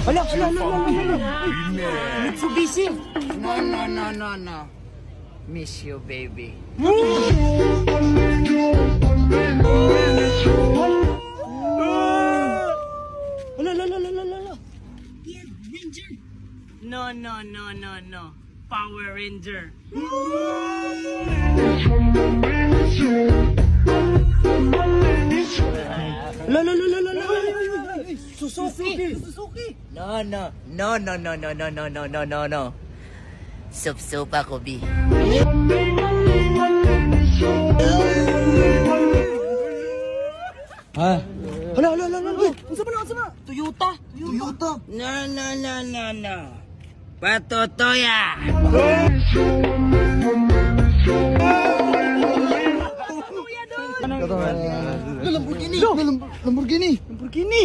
Hala. Mitsubishi. No. Miss you, baby. Hala. No. Power Ranger. Hala. Suzuki. No. Sup ako, B. Ha? Hala. Unsa ba? Toyota. No. Patotoya. Lamborghini.